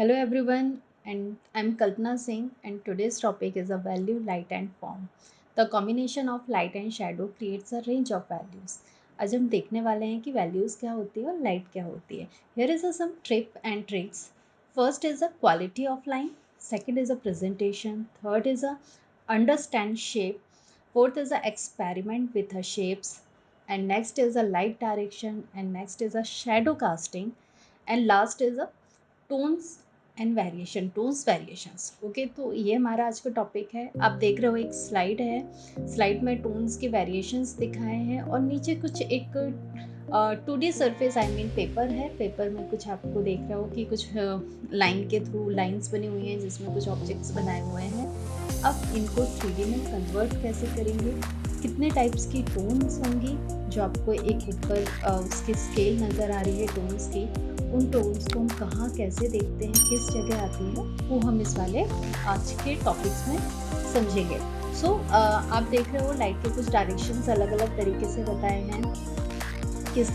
Hello everyone, and I'm Kalpana Singh, and today's topic is a value, light and form. The combination of light and shadow creates a range of values. आज हम देखने वाले हैं कि values क्या होती है और light क्या होती है. Here is a some tip and tricks. First is a quality of line. Second is a presentation. Third is a understand shape. Fourth is a experiment with the shapes. And next is a light direction. And next is a shadow casting. And last is a tones and variation tones variations okay. तो ये हमारा आज का topic है। आप देख रहे हो एक स्लाइड है, स्लाइड में टोन्स के वेरिएशंस दिखाए हैं और नीचे कुछ एक 2D surface I mean paper है। पेपर में कुछ आपको देख रहे हो कि कुछ लाइन के थ्रू लाइंस बनी हुई हैं जिसमें कुछ ऑब्जेक्ट्स बनाए हुए हैं। अब इनको 3D में कन्वर्ट कैसे करेंगे, कितने टाइप्स की टोन्स होंगी जो आपको एक ऊपर उसकी स्केल नज़र आ रही है टोन्स की, उन टोन्स को हम कहाँ कैसे देखते हैं, किस जगह आती है, वो हम इस वाले आज के टॉपिक्स में समझेंगे। सो आप देख रहे हो लाइट के कुछ डायरेक्शंस अलग अलग तरीके से बताए हैं, किस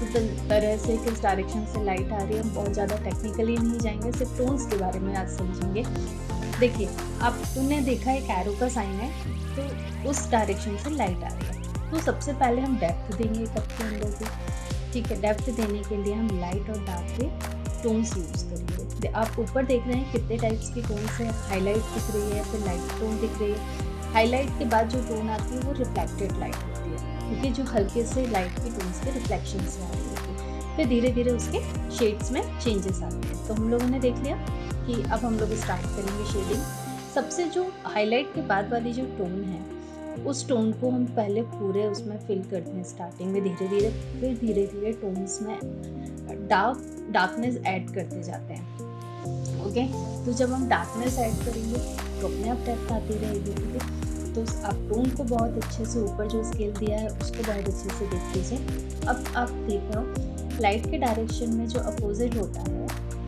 तरह से किस डायरेक्शन से लाइट आ रही है। हम बहुत ज़्यादा टेक्निकली नहीं जाएंगे, सिर्फ टोन्स के बारे में आज समझेंगे। देखिए, आपने देखा एक एरो का साइन है तो उस डायरेक्शन से लाइट आ रही है। तो सबसे पहले हम डेप्थ देंगे कप के अंदर की, ठीक है। डेप्थ देने के लिए हम लाइट और डार्क के टोन्स यूज़ करेंगे। आप ऊपर देख रहे हैं कितने टाइप्स की टोन्स है, हाईलाइट दिख रही है, फिर लाइट टोन दिख रही है। हाईलाइट के बाद जो टोन आती है वो रिफ्लेक्टेड लाइट होती है, क्योंकि जो हल्के से लाइट की टोन्स के रिफ्लेक्शन से आ रही होती है। फिर धीरे धीरे उसके शेड्स में चेंजेस आते हैं। तो हम लोगों ने देख लिया कि अब हम लोग स्टार्ट करेंगे शेडिंग। सबसे जो हाईलाइट के बाद वाली जो टोन है उस टोन को हम पहले पूरे उसमें फिल करते हैं स्टार्टिंग में धीरे धीरे, फिर धीरे धीरे टोन्स में डार्कनेस ऐड करते जाते हैं। ओके, तो जब हम डार्कनेस ऐड करेंगे तो अपने आप डेप्थ आती रहेगी। ठीक है, तो आप टोन को बहुत अच्छे से ऊपर जो स्केल दिया है उसको बहुत अच्छे से देख लीजिए। अब आप देख रहे हो लाइट के डायरेक्शन में जो अपोजिट होता है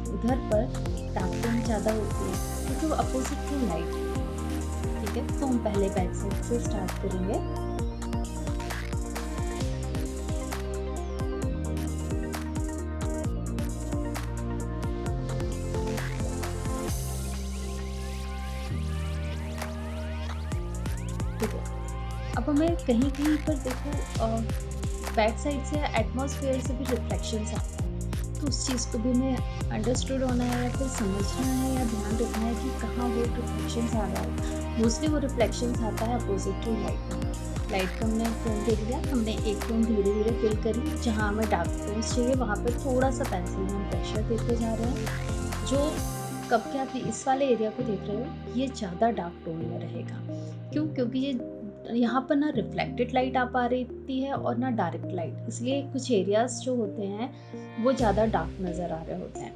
उधर पर डार्क टोन ज़्यादा होती है क्योंकि वो अपोजिट टू लाइट है। ठीक है, तो हम पहले बैक साइड से स्टार्ट करेंगे। ठीक है, अब हमें कहीं कहीं पर देखो बैक साइड से एटमॉस्फेयर से भी रिफ्लेक्शंस आते हैं, तो उस चीज़ को भी हमें अंडरस्टूड होना है या फिर समझना है या ध्यान रखना है कि कहाँ वो रिफ्लेक्शंस आ रहा है। मोस्टली वो रिफ्लेक्शंस आता है अपोजिट टू लाइट में। लाइट का हमने टोन देख लिया, हमने एक टोन धीरे धीरे फिल करी। जहाँ हमें डार्क टोन्स चाहिए वहाँ पर थोड़ा सा पेंसिल में हम प्रेशर देते जा रहे हैं। जो कब के आप इस वाले एरिया को देख रहे हो ये ज़्यादा डार्क टोन में रहेगा। क्यों? क्योंकि ये यहाँ पर ना रिफ्लेक्टेड लाइट आ पा रही है और ना डायरेक्ट लाइट, इसलिए कुछ एरियाज जो होते हैं वो ज़्यादा डार्क नज़र आ रहे होते हैं।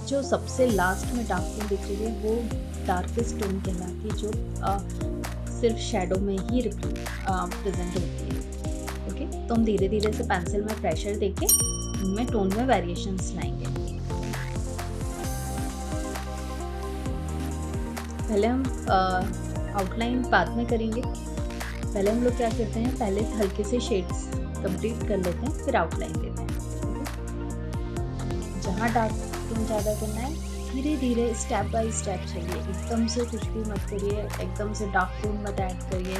जो सबसे लास्ट में डार्क टोन दिख रही है वो डार्केस्ट टोन कहलाती है, जो सिर्फ शैडो में ही प्रेजेंट होती है। ओके, तो हम धीरे धीरे से पेंसिल में प्रेशर देके उनमें टोन में वेरिएशंस लाएंगे। पहले हम आउटलाइन बाद में करेंगे। पहले हम लोग क्या करते हैं, पहले हल्के से शेड्स कंप्लीट कर लेते हैं, फिर आउटलाइन देते हैं। जहाँ डार्क टोन ज़्यादा करना है धीरे धीरे स्टेप बाय स्टेप चलिए, एकदम से कुछ भी मत करिए, एकदम से डार्क टोन मत ऐड करिए।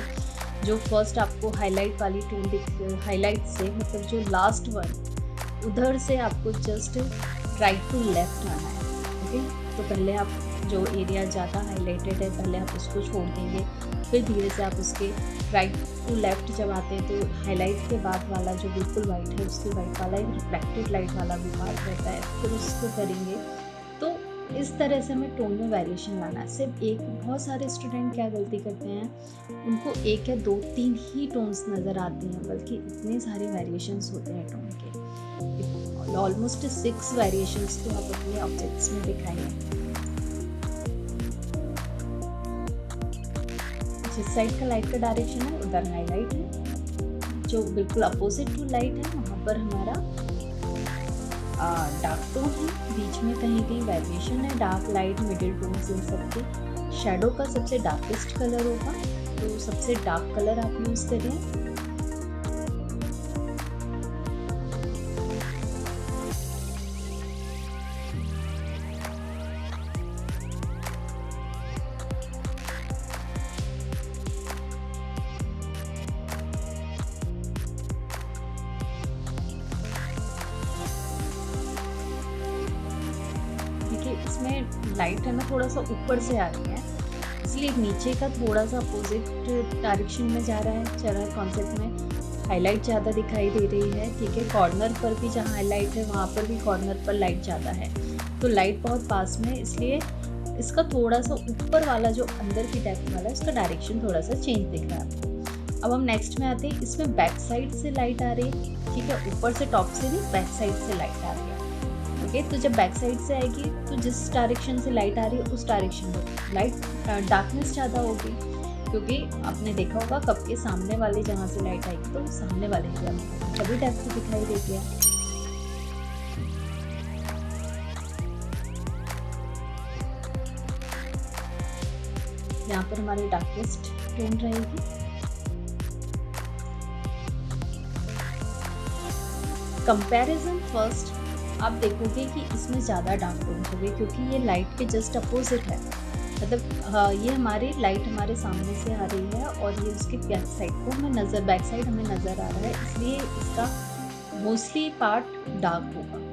जो फर्स्ट आपको हाईलाइट वाली टोन दिख, हाईलाइट से मतलब जो लास्ट वन उधर से आपको जस्ट राइट टू लेफ्ट आना है। ओके, तो पहले आप जो एरिया ज़्यादा हाईलाइटेड है पहले आप उसको छोड़ देंगे, फिर धीरे से आप उसके राइट टू लेफ्ट जब आते हैं तो हाईलाइट के बाद वाला जो बिल्कुल वाइट है उसके वाइट वाला एक रिफ्लेक्टेड लाइट वाला भी पार्ट रहता है, फिर उसको करेंगे। तो इस तरह से हमें टोन में वेरिएशन लाना है। सिर्फ एक, बहुत सारे स्टूडेंट क्या गलती करते हैं, उनको एक या दो तीन ही टोन्स नज़र आती हैं, बल्कि इतने सारे वेरिएशंस होते हैं टोन के। ऑलमोस्ट 6 वेरिएशंस तो आप अपने ऑब्जेक्ट्स में दिखाएंगे। जिस साइड का लाइट का डायरेक्शन है उधर हाईलाइट है, जो बिल्कुल अपोजिट टू लाइट है वहाँ पर हमारा डार्क टोन है। बीच में कहीं कहीं वेरिएशन है, डार्क लाइट मिडिल टोन्स इन सबके। शैडो का सबसे डार्केस्ट कलर होगा, तो सबसे डार्क कलर आप यूज़ करें। लाइट है ना थोड़ा सा ऊपर से आ रही है, इसलिए नीचे का थोड़ा सा अपोजिट डायरेक्शन में जा रहा है। चला कॉन्सेप्ट में हाईलाइट ज़्यादा दिखाई दे रही है, ठीक है। कॉर्नर पर भी जहाँ हाईलाइट है वहाँ पर भी कॉर्नर पर लाइट ज़्यादा है, तो लाइट बहुत पास में, इसलिए इसका थोड़ा सा ऊपर वाला जो अंदर की डेप्थ वाला है उसका डायरेक्शन थोड़ा सा चेंज दिख रहा है। अब हम नेक्स्ट में आते हैं, इसमें बैक साइड से लाइट आ रही है, ठीक है। ऊपर से टॉप से नहीं, बैक साइड से लाइट आ रही है, ओके। तो जब बैक साइड से आएगी तो जिस डायरेक्शन से लाइट आ रही है उस डायरेक्शन में लाइट डार्कनेस ज़्यादा होगी, क्योंकि आपने देखा होगा कप के सामने वाले जहाँ से लाइट आएगी तो सामने वाले एरिया में तभी डेप्थ दिखाई देती है। यहाँ पर हमारी डार्केस्ट टोन रहेगी। कंपैरिजन फर्स्ट आप देखोगे कि इसमें ज़्यादा डार्क टोन होंगे, क्योंकि ये लाइट के जस्ट अपोजिट है। मतलब ये हमारी लाइट हमारे सामने से आ रही है और ये उसके बैक साइड को हमें बैक साइड हमें नज़र आ रहा है, इसलिए इसका मोस्टली पार्ट डार्क होगा।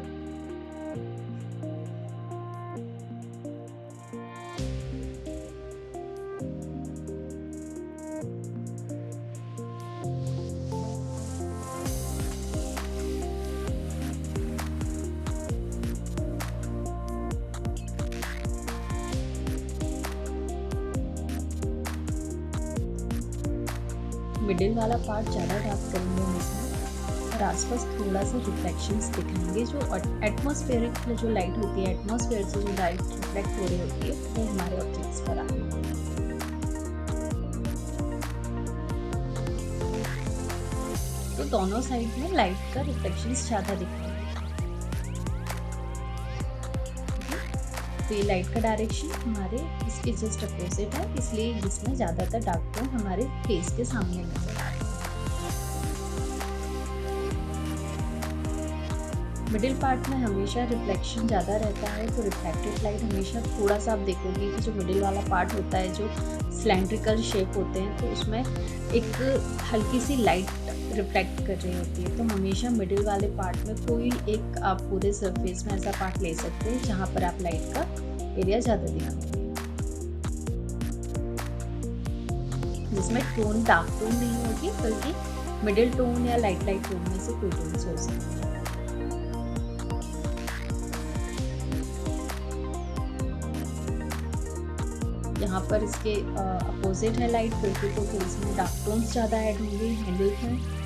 मिडिल वाला पार्ट ज़्यादा डार्क करेंगे हम इसमें, और आसपास थोड़ा सा रिफ्लेक्शंस दिखाएंगे। जो एटमॉस्फेरिक जो लाइट होती है, एटमॉस्फेयर से जो लाइट रिफ्लेक्ट हो रही होती है वो हमारे ऑब्जेक्ट्स पर आ रही होती है। तो दोनों साइड में लाइट का रिफ्लेक्शंस ज़्यादा दिखाएंगे। तो ये लाइट का डायरेक्शन हमारे इसके जस्ट अपोजिट है, इसलिए इसमें ज़्यादातर डार्क टोन हमारे फेस के सामने नजर आ रहा है। मिडिल पार्ट में हमेशा रिफ्लेक्शन ज़्यादा रहता है, तो रिफ्लेक्टेड लाइट हमेशा थोड़ा सा आप देखोगे कि जो मिडिल वाला पार्ट होता है, जो सिलेंड्रिकल शेप होते हैं, तो उसमें एक हल्की सी लाइट रिफ्लेक्ट कर रही होती है। तो हमेशा मिडिल वाले पार्ट में कोई एक आप पूरे सरफेस में ऐसा पार्ट ले सकते हैं जहाँ पर आप लाइट का एरिया ज़्यादा दिखाओगे, जिसमें टोन डार्क टोन नहीं होगी, बल्कि मिडिल टोन या लाइट टोन में से कोई टोन हो सकती है। यहाँ पर इसके अपोजिट है लाइट, क्योंकि तो फिर इसमें डार्क टोन्स ज़्यादा ऐड होंगे हैंडल में।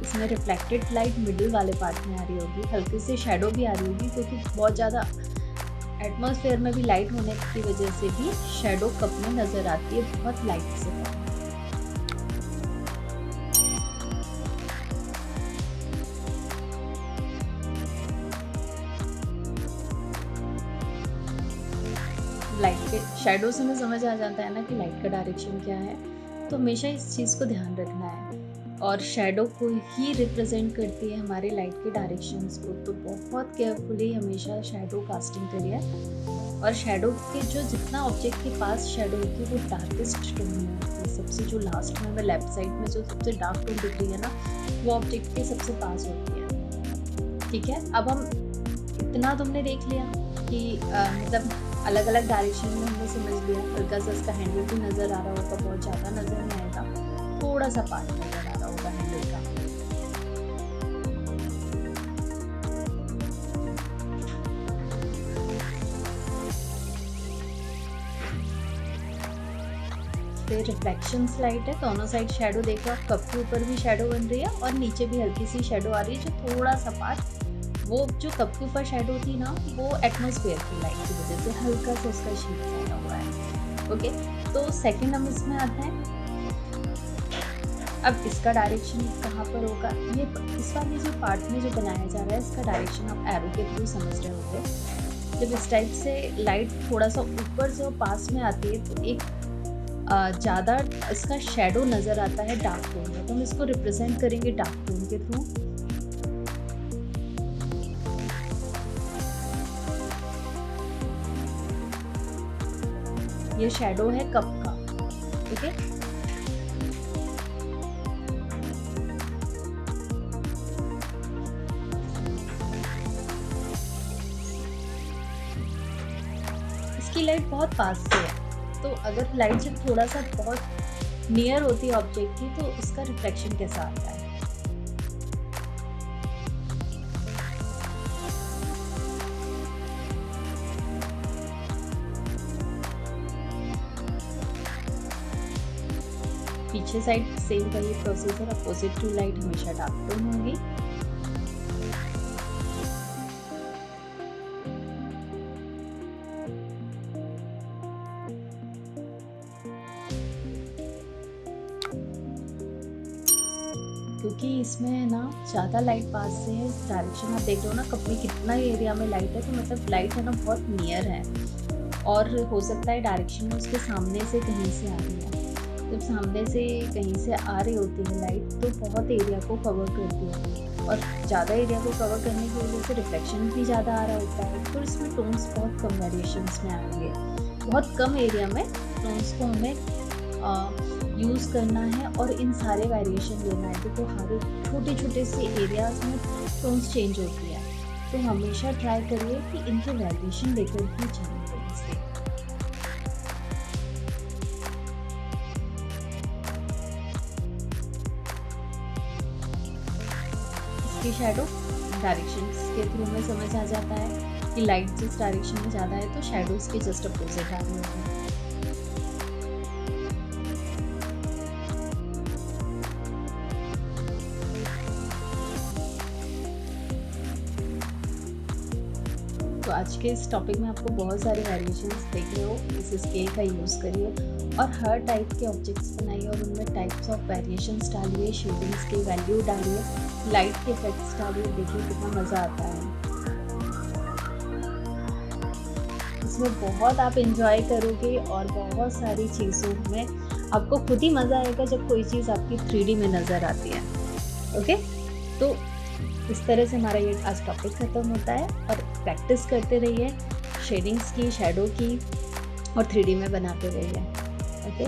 इसमें रिफ्लेक्टेड लाइट मिडिल वाले पार्ट में आ रही होगी, हल्की सी शैडो भी आ रही होगी, क्योंकि बहुत ज़्यादा एटमॉस्फेयर में भी लाइट होने की वजह से भी शैडो कप में नज़र आती है बहुत लाइट से। लाइट के शैडो से हमें समझ आ जाता है ना कि लाइट का डायरेक्शन क्या है, तो हमेशा इस चीज़ को ध्यान रखना है। और शैडो को ही रिप्रेजेंट करती है हमारे लाइट के डायरेक्शंस को, तो बहुत केयरफुली हमेशा शैडो कास्टिंग करिए। और शैडो के जो जितना ऑब्जेक्ट के पास शैडो होती है वो डार्केस्ट टोन में होती है। सबसे जो लास्ट में लेफ्ट साइड में जो सबसे डार्क टोन दिख रही है ना, वो ऑब्जेक्ट के सबसे पास होती है, ठीक है। अब हम इतना तुमने देख लिया कि मतलब अलग अलग डायरेक्शन में हमने समझ लिया। हल्का सा इसका हैंडल भी नज़र आ रहा होगा, बहुत ज़्यादा नज़र नहीं आएगा, थोड़ा सा पार्ट नज़र आ रहा होगा हैंडल का। फिर रिफ्लेक्शन लाइट है, दोनों साइड शैडो देखो, कप के ऊपर भी शैडो बन रही है और नीचे भी हल्की सी शैडो आ रही है। जो थोड़ा सा पार्ट, वो जो कप के ऊपर शैडो थी ना, वो एटमॉस्फेयर की लाइट की वजह से हल्का सा उसका शेड ज़्यादा हुआ है, ओके। तो सेकंड हम इसमें आते हैं। अब इसका डायरेक्शन कहाँ पर होगा, ये इस वाले जो पार्ट में जो बनाया जा रहा है, इसका डायरेक्शन आप एरो के थ्रू समझ रहे होंगे। जब इस टाइप से लाइट थोड़ा सा ऊपर से पास में आती है, तो एक ज़्यादा इसका शैडो नज़र आता है डार्क टोन में, तो हम इसको रिप्रेजेंट करेंगे डार्क टोन के थ्रू। ये शैडो है कप का, ठीक है। इसकी लाइट बहुत पास से है, तो अगर लाइट जब थोड़ा सा बहुत नियर होती है ऑब्जेक्ट की तो उसका रिफ्लेक्शन कैसा आता है। पीछे साइड सेम वही प्रोसेस है, अपोजिट टू लाइट हमेशा डार्क टोन होगी। क्योंकि इसमें ना ज़्यादा लाइट पास से है, डायरेक्शन आप देख रहे हो ना कब में कितना एरिया में लाइट है, तो मतलब लाइट है ना बहुत नियर है, और हो सकता है डायरेक्शन में उसके सामने से कहीं से आ रही है। जब सामने से कहीं से आ रही होती है लाइट तो बहुत एरिया को कवर करती है, और ज़्यादा एरिया को कवर करने की वजह से रिफ्लेक्शन भी ज़्यादा आ रहा होता है, तो इसमें टोन्स बहुत कम वेरिएशंस में आएंगे। बहुत कम एरिया में टोन्स को हमें यूज़ करना है और इन सारे वेरिएशन लेना है, क्योंकि हर छोटे छोटे से एरियाज में टोन्स चेंज होती है, तो हमेशा ट्राई करिए कि इनके वेरिएशन लेकर ही जाए टोन्स के। इसकी शैडो डायरेक्शंस के थ्रू में समझ आ जाता है कि लाइट जिस डायरेक्शन में ज़्यादा है तो शैडो इसके जस्ट अपोजिट आ रही होगी। तो आज के इस टॉपिक में आपको बहुत सारे वेरिएशंस देख रहे हो, इस स्केल का यूज़ करिए और हर टाइप के ऑब्जेक्ट्स बनाइए और उनमें टाइप्स ऑफ वेरिएशंस डालिए, शेडिंग्स की वैल्यू डालिए, लाइट के इफेक्ट्स डालिए, देखिए कितना मज़ा आता है। इसमें बहुत आप इंजॉय करोगे और बहुत सारी चीज़ों में आपको खुद ही मज़ा आएगा जब कोई चीज़ आपकी 3D में नज़र आती है। ओके, तो इस तरह से हमारा ये आज टॉपिक ख़त्म होता है, और प्रैक्टिस करते रहिए शेडिंग्स की, शैडो की, और 3D में बनाते रहिए। ओके,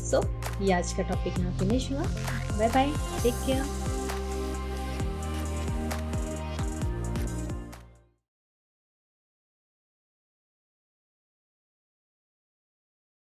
सो ये आज का टॉपिक यहाँ फिनिश हुआ। Bye bye, take care.